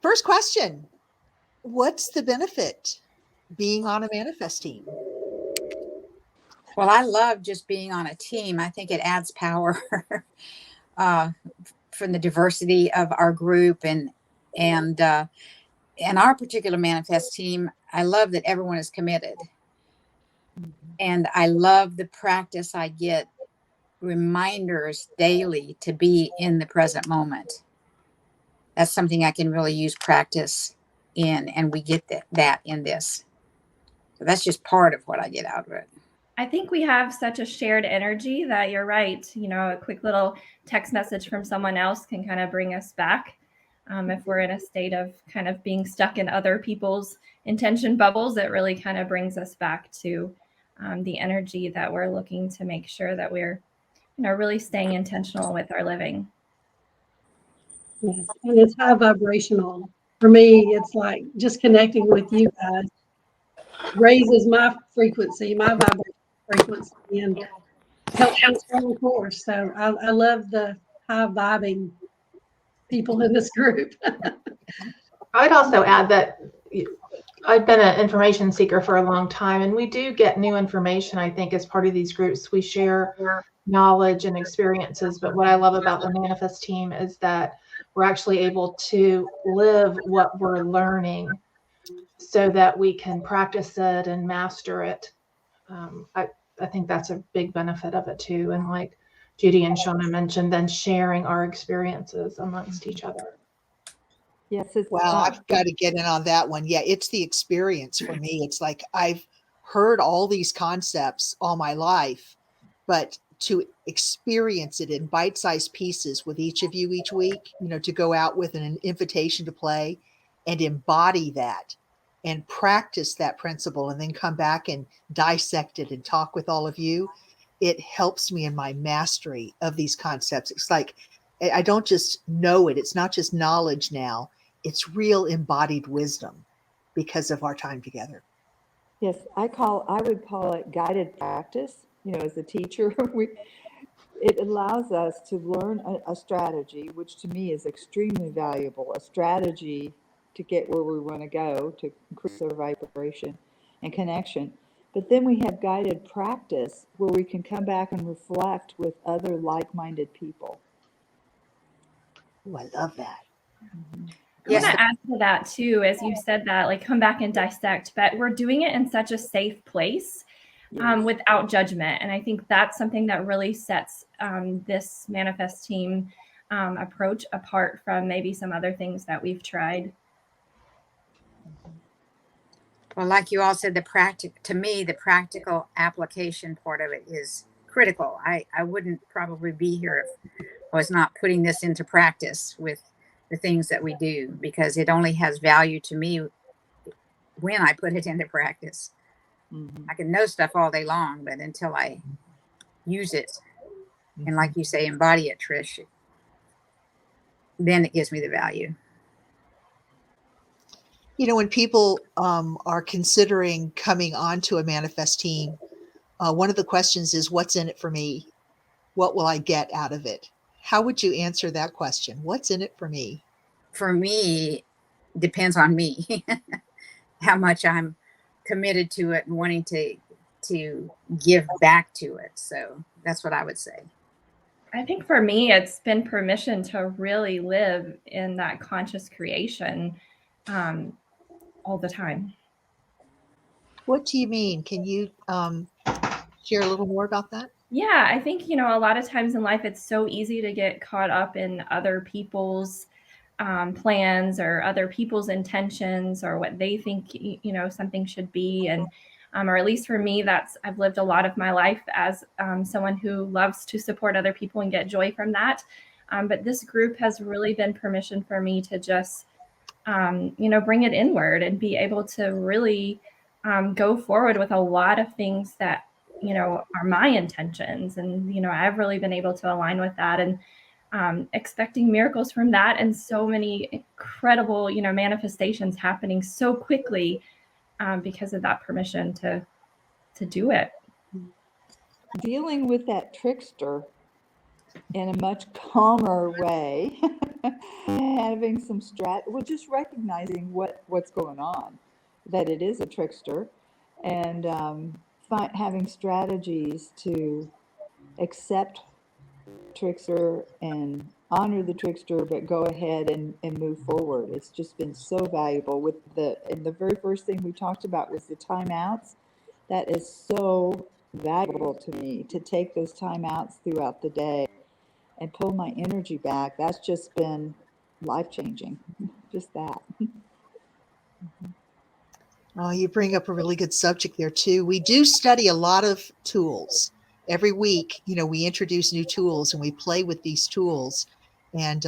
First question, what's the benefit being on a Manifest team? Well, I love just being on a team. I think it adds power from the diversity of our group and our particular Manifest team. I love that everyone is committed. And I love the practice. I get reminders daily to be in the present moment. That's something I can really use practice in, and we get that in this. So that's just part of what I get out of it. I think we have such a shared energy that you're right. You know, a quick little text message from someone else can kind of bring us back. If we're in a state of kind of being stuck in other people's intention bubbles, it really kind of brings us back to the energy that we're looking to make sure that we're, you know, really staying intentional with our living. Yes, and it's high vibrational. For me, it's like just connecting with you guys raises my frequency, my vibration frequency, and helps me stay on course. So I love the high vibing people in this group. I'd also add that I've been an information seeker for a long time, and we do get new information, I think, as part of these groups. We share knowledge and experiences, but what I love about the Manifest team is that we're actually able to live what we're learning so that we can practice it and master it. I think that's a big benefit of it too. And like Judy and Shauna mentioned, then sharing our experiences amongst each other. Yes, it's Well, I've got to get in on that one. Yeah, it's the experience for me. It's like I've heard all these concepts all my life, but to experience it in bite-sized pieces with each of you each week, you know, to go out with an invitation to play and embody that and practice that principle and then come back and dissect it and talk with all of you, it helps me in my mastery of these concepts. It's like I don't just know it. It's not just knowledge now. It's real embodied wisdom because of our time together. Yes, I would call it guided practice. You know, as a teacher, it allows us to learn a strategy, which to me is extremely valuable, a strategy to get where we want to go, to increase our vibration and connection. But then we have guided practice where we can come back and reflect with other like-minded people. Oh, I love that. Mm-hmm. I want to add to that too, as you said that, like come back and dissect, but we're doing it in such a safe place without judgment. And I think that's something that really sets this Manifest team approach apart from maybe some other things that we've tried. Well, like you all said, to me, the practical application part of it is critical. I wouldn't probably be here if I was not putting this into practice with the things that we do, because it only has value to me when I put it into practice. Mm-hmm. I can know stuff all day long, but until I use it, and like you say, embody it, Trish, then it gives me the value. You know, when people are considering coming onto a Manifest team, one of the questions is, what's in it for me? What will I get out of it? How would you answer that question? What's in it for me? For me, depends on me, how much I'm committed to it and wanting to give back to it. So that's what I would say. I think for me, it's been permission to really live in that conscious creation all the time. What do you mean? Can you share a little more about that? Yeah, I think, you know, a lot of times in life, it's so easy to get caught up in other people's plans or other people's intentions or what they think, you know, something should be. And, or at least for me, I've lived a lot of my life as someone who loves to support other people and get joy from that. But this group has really been permission for me to just, you know, bring it inward and be able to really go forward with a lot of things that, you know, are my intentions. And, you know, I've really been able to align with that and expecting miracles from that, and so many incredible, you know, manifestations happening so quickly because of that permission to do it. Dealing with that trickster in a much calmer way Having some well, just recognizing what's going on, that it is a trickster, and having strategies to accept trickster and honor the trickster, but go ahead and move forward. It's just been so valuable and the very first thing we talked about was the timeouts. That is so valuable to me, to take those timeouts throughout the day and pull my energy back. That's just been life-changing. Just that. Oh, you bring up a really good subject there too. We do study a lot of tools. Every week, we introduce new tools and we play with these tools. And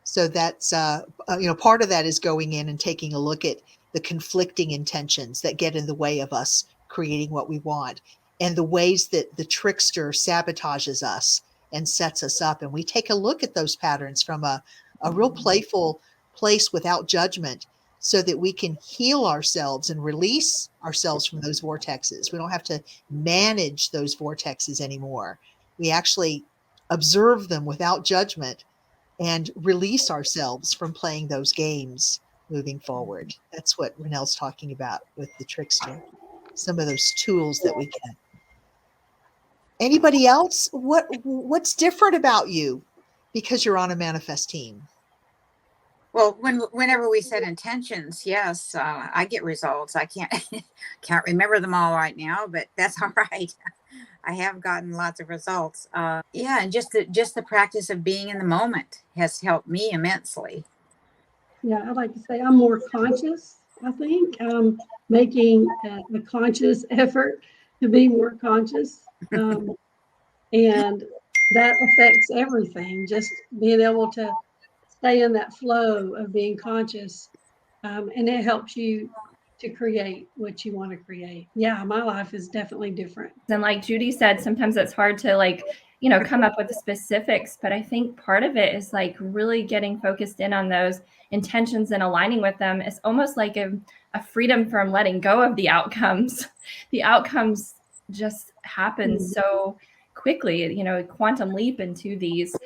so that's, part of that is going in and taking a look at the conflicting intentions that get in the way of us creating what we want, and the ways that the trickster sabotages us and sets us up. And we take a look at those patterns from a real playful place without judgment, so that we can heal ourselves and release ourselves from those vortexes. We don't have to manage those vortexes anymore. We actually observe them without judgment and release ourselves from playing those games moving forward. That's what Renelle's talking about with the trickster, some of those tools that we get. Anybody else? What's different about you because you're on a manifest team? Well, whenever we set intentions, yes, I get results. I can't remember them all right now, but that's all right. I have gotten lots of results. Yeah, and just the practice of being in the moment has helped me immensely. Yeah, I'd like to say I'm more conscious, I think. Making a conscious effort to be more conscious. And that affects everything, just being able to stay in that flow of being conscious. And it helps you to create what you want to create. Yeah, my life is definitely different. And like Judy said, sometimes it's hard to come up with the specifics, but I think part of it is really getting focused in on those intentions and aligning with them. It's almost like a freedom from letting go of the outcomes. The outcomes just happen so quickly, quantum leap into these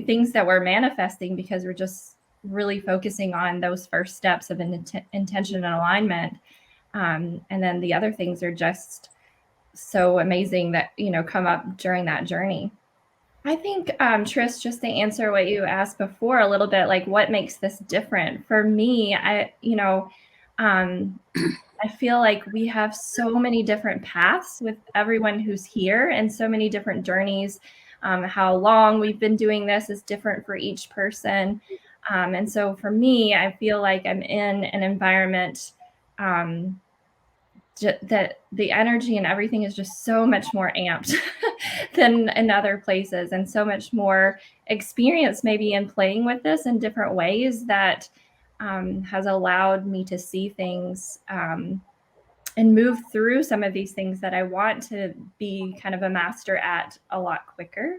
things that we're manifesting, because we're just really focusing on those first steps of intention and alignment. And then the other things are just so amazing that, come up during that journey. I think, Trish, just to answer what you asked before a little bit, what makes this different for me, I feel like we have so many different paths with everyone who's here, and so many different journeys. How long we've been doing this is different for each person. And so for me, I feel like I'm in an environment that the energy and everything is just so much more amped than in other places, and so much more experience maybe in playing with this in different ways that has allowed me to see things and move through some of these things that I want to be kind of a master at a lot quicker.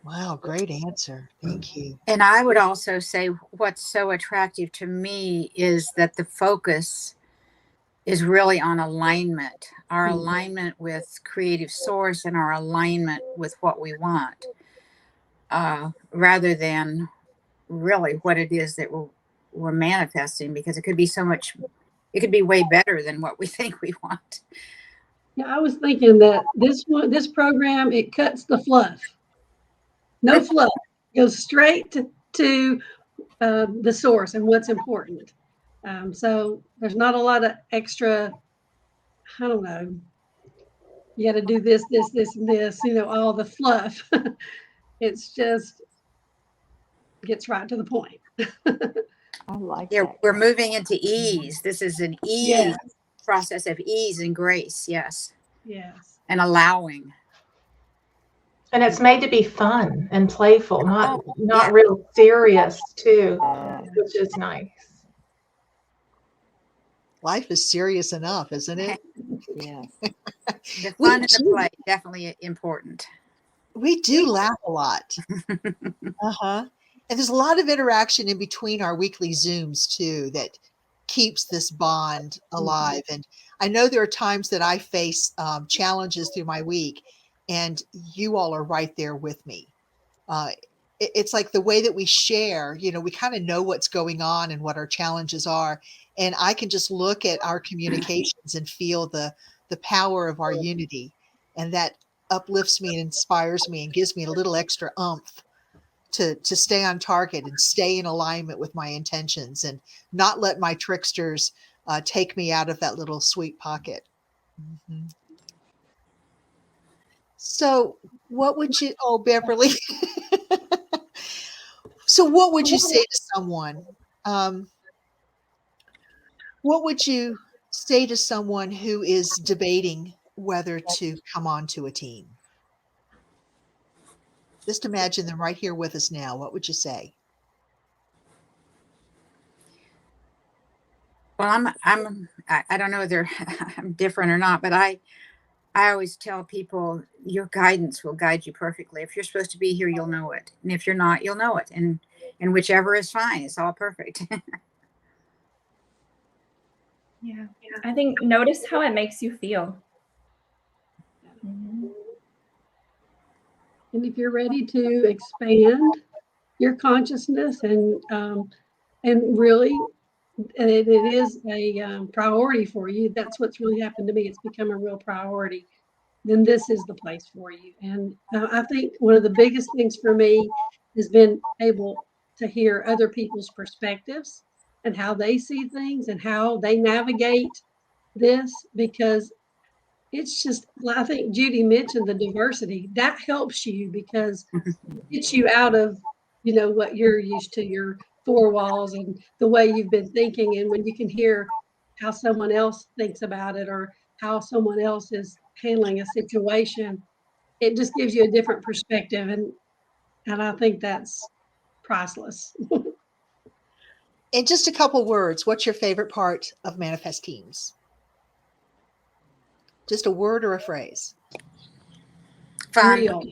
Wow, great answer. Thank you. And I would also say what's so attractive to me is that the focus is really on alignment, our alignment with creative source and our alignment with what we want, rather than really what it is that we're manifesting, because it could be way better than what we think we want. Yeah, I was thinking that this program, it cuts the fluff. No fluff. Goes straight to the source and what's important. So there's not a lot of extra, I don't know, you got to do this, this, this, and this, all the fluff. It's just gets right to the point. I like Yeah, that. we're moving into ease. This is an ease Yes. process of ease and grace. Yes. Yes. And allowing. And it's made to be fun and playful, not yeah. real serious too, Yeah. which is nice. Life is serious enough, isn't it? Yes. The fun and the play, definitely important. We do laugh a lot. Uh-huh. And there's a lot of interaction in between our weekly Zooms too that keeps this bond alive. And I know there are times that I face challenges through my week, and you all are right there with me. it's like the way that we share, we kind of know what's going on and what our challenges are. And I can just look at our communications and feel the power of our unity. And that uplifts me and inspires me and gives me a little extra oomph to stay on target and stay in alignment with my intentions and not let my tricksters take me out of that little sweet pocket. Mm-hmm. So what would you, oh, Beverly. So what would you say to someone? What would you say to someone who is debating whether to come on to a team? Just imagine them right here with us now. What would you say? Well, I don't know whether I'm different or not, but I always tell people your guidance will guide you perfectly. If you're supposed to be here, you'll know it. And if you're not, you'll know it. And whichever is fine. It's all perfect. Yeah. I think notice how it makes you feel. Mm-hmm. And if you're ready to expand your consciousness and really it is a priority for you, that's what's really happened to me. It's become a real priority. Then this is the place for you. And I think one of the biggest things for me has been able to hear other people's perspectives and how they see things and how they navigate this, because it's just, I think Judy mentioned the diversity that helps you because it gets you out of, what you're used to, your four walls and the way you've been thinking. And when you can hear how someone else thinks about it or how someone else is handling a situation, it just gives you a different perspective. And I think that's priceless. In just a couple words, what's your favorite part of Manifest Teams? Just a word or a phrase. Fun. Real.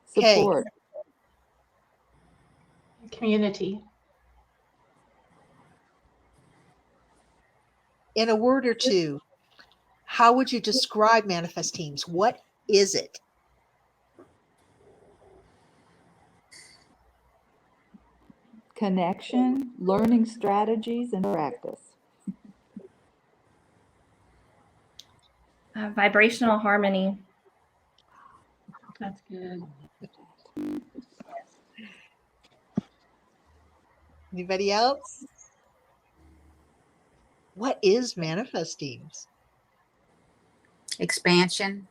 Support. Community. In a word or two, how would you describe Manifest Teams? What is it? Connection, learning strategies, and practice. Vibrational harmony. That's good. Anybody else? What is Manifest Teams? Expansion.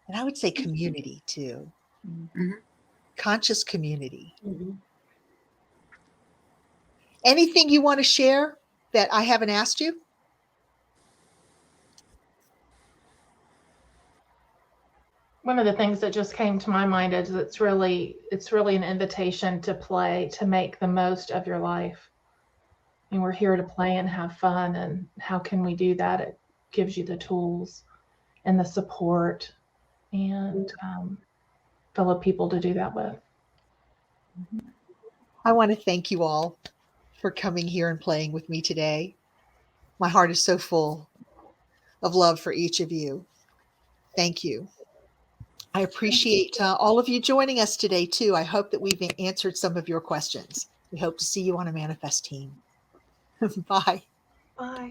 And I would say community too. Mm-hmm. Conscious community. Mm-hmm. Anything you want to share that I haven't asked you? One of the things that just came to my mind is it's really an invitation to play, to make the most of your life. And we're here to play and have fun. And how can we do that? It gives you the tools and the support and fellow people to do that with. I want to thank you all for coming here and playing with me today. My heart is so full of love for each of you. Thank you. I appreciate all of you joining us today, too. I hope that we've answered some of your questions. We hope to see you on a Manifest team. Bye. Bye.